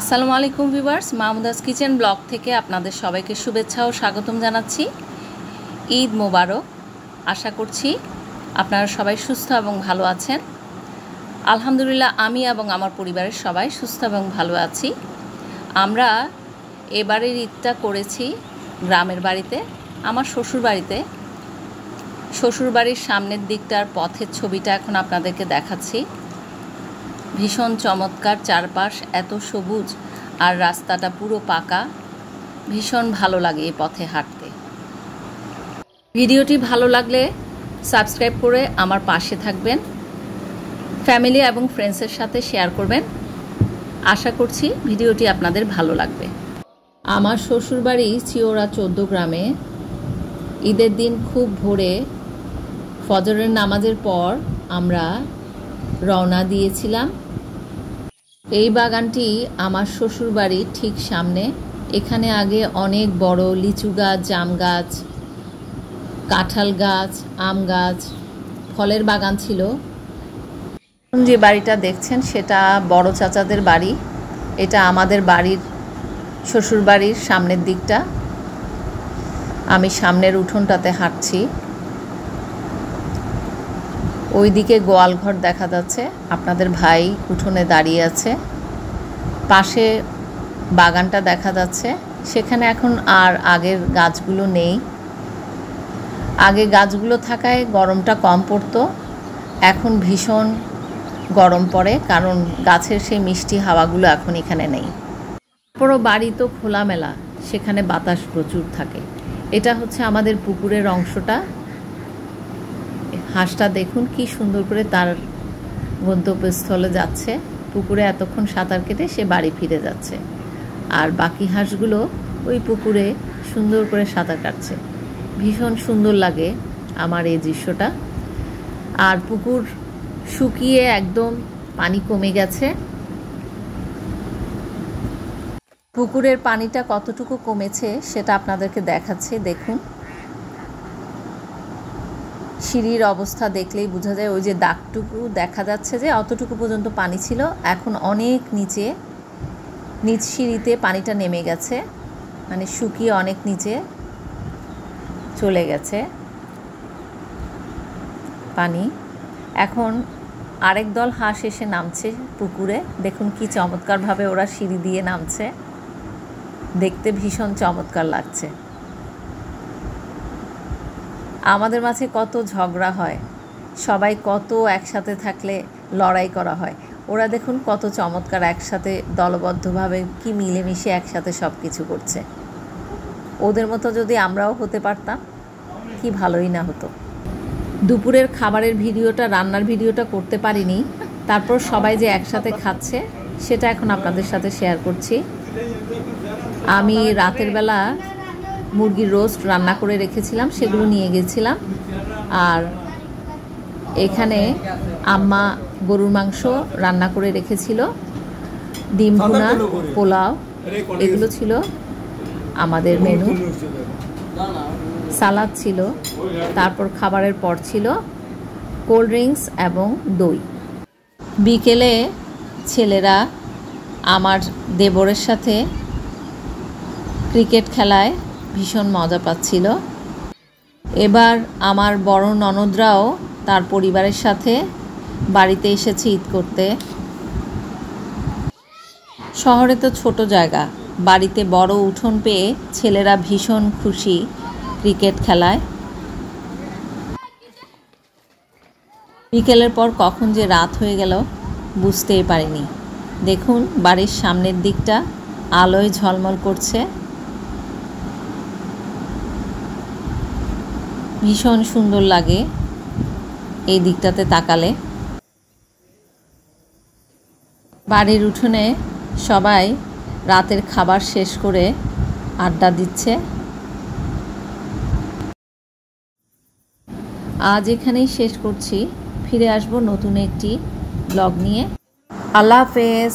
আসসালামু আলাইকুম viewers, Mahmuda's kitchen blog থেকে আপনাদের সবাইকে শুভেচ্ছা ও স্বাগতম জানাচ্ছি। ঈদ মোবারক। আশা করছি আপনারা সবাই সুস্থ এবং ভালো আছেন। আলহামদুলিল্লাহ, আমি এবং আমার পরিবারের সবাই সুস্থ এবং ভালো আছি। আমরা এবারের ঈদটা করেছি গ্রামের বাড়িতে, আমার শ্বশুরবাড়িতে। শ্বশুরবাড়ির সামনের দিকটার পথের ছবিটা এখন আপনাদেরকে দেখাচ্ছি। ভীষণ চমৎকার, চারপাশ এত সবুজ আর রাস্তাটা পুরো পাকা। ভীষণ ভালো লাগে এই পথে হাঁটতে। ভিডিওটি ভালো লাগলে সাবস্ক্রাইব করে আমার পাশে থাকবেন, ফ্যামিলি এবং ফ্রেন্ডসের সাথে শেয়ার করবেন। আশা করছি ভিডিওটি আপনাদের ভালো লাগবে। আমার শ্বশুরবাড়ি চিওড়া 14 গ্রামে। ঈদের দিন খুব ভোরে ফজরের নামাজের পর আমরা রওনা দিয়েছিলাম। এই বাগানটি আমার শ্বশুরবাড়ির ঠিক সামনে। এখানে আগে অনেক বড় লিচু গাছ, জাম গাছ, কাঁঠাল গাছ, আম গাছ, ফলের বাগান ছিল। যে বাড়িটা দেখছেন সেটা বড় চাচাদের বাড়ি। এটা আমাদের বাড়ির শ্বশুরবাড়ির সামনের দিকটা। আমি সামনের উঠোনটাতে হাঁটছি। ওইদিকে গোয়ালঘর দেখা যাচ্ছে। আপনাদের ভাই উঠোনে দাঁড়িয়ে আছে। পাশে বাগানটা দেখা যাচ্ছে। সেখানে এখন আর আগের গাছগুলো নেই। আগে গাছগুলো থাকায় গরমটা কম পড়তো। এখন ভীষণ গরম পড়ে, কারণ গাছের সেই মিষ্টি হাওয়াগুলো এখন এখানে নেই। পুরো বাড়ি তো খোলামেলা, সেখানে বাতাস প্রচুর থাকে। এটা হচ্ছে আমাদের পুকুরের অংশটা। হাঁসটা দেখুন কি সুন্দর করে তার গন্তব্যস্থলে যাচ্ছে। পুকুরে এতক্ষণ সাঁতার কেটে সে বাড়ি ফিরে যাচ্ছে, আর বাকি হাঁসগুলো ওই পুকুরে সুন্দর করে সাঁতার কাটছে। ভীষণ সুন্দর লাগে আমার এই দৃশ্যটা। আর পুকুর শুকিয়ে একদম পানি কমে গেছে। পুকুরের পানিটা কতটুকু কমেছে সেটা আপনাদেরকে দেখাচ্ছি। দেখুন, সিঁড়ির অবস্থা দেখলেই বোঝা যায়। ওই যে দাগটুকু দেখা যাচ্ছে যে অতটুকু পর্যন্ত পানি ছিল, এখন অনেক নিচে, নিচ সিঁড়িতে পানিটা নেমে গেছে, মানে শুকিয়ে অনেক নিচে চলে গেছে পানি। এখন আরেক দল হাঁস এসে নামছে পুকুরে। দেখুন কি চমৎকারভাবে ওরা সিঁড়ি দিয়ে নামছে, দেখতে ভীষণ চমৎকার লাগছে। আমাদের মাঝে কত ঝগড়া হয়, সবাই কত একসাথে থাকলে লড়াই করা হয়। ওরা দেখুন কত চমৎকার একসাথে দলবদ্ধভাবে কি মিলেমিশে একসাথে সব কিছু করছে। ওদের মতো যদি আমরাও হতে পারতাম কি ভালোই না হতো। দুপুরের খাবারের ভিডিওটা, রান্নার ভিডিওটা করতে পারিনি। তারপর সবাই যে একসাথে খাচ্ছে সেটা এখন আপনাদের সাথে শেয়ার করছি। আমি রাতের বেলা মুরগির রোস্ট রান্না করে রেখেছিলাম, সেগুলো নিয়ে গেছিলাম। আর এখানে আম্মা গরুর মাংস রান্না করে রেখেছিল, ডিম ভুনা, পোলাও, এগুলো ছিল আমাদের মেনু। সালাদ ছিল, তারপর খাবারের পর ছিল কোল্ড ড্রিঙ্কস এবং দই। বিকেলে ছেলেরা আমার দেবরের সাথে ক্রিকেট খেলায় ভীষণ মজা পাচ্ছিল। এবার আমার বড় ননদরাও তার পরিবারের সাথে বাড়িতে এসেছে ঈদ করতে। শহরে তো ছোট জায়গা, বাড়িতে বড় উঠোন পেয়ে ছেলেরা ভীষণ খুশি ক্রিকেট খেলায়। বিকেলের পর কখন যে রাত হয়ে গেল বুঝতেই পারিনি। দেখুন বাড়ির সামনের দিকটা আলোয় ঝলমল করছে, ভীষণ সুন্দর লাগে এই দিকটাতে তাকালে। বাড়ির উঠোনে সবাই রাতের খাবার শেষ করে আড্ডা দিচ্ছে। আজ এখানেই শেষ করছি। ফিরে আসবো নতুন একটি ব্লগ নিয়ে। আল্লাহ হাফেজ।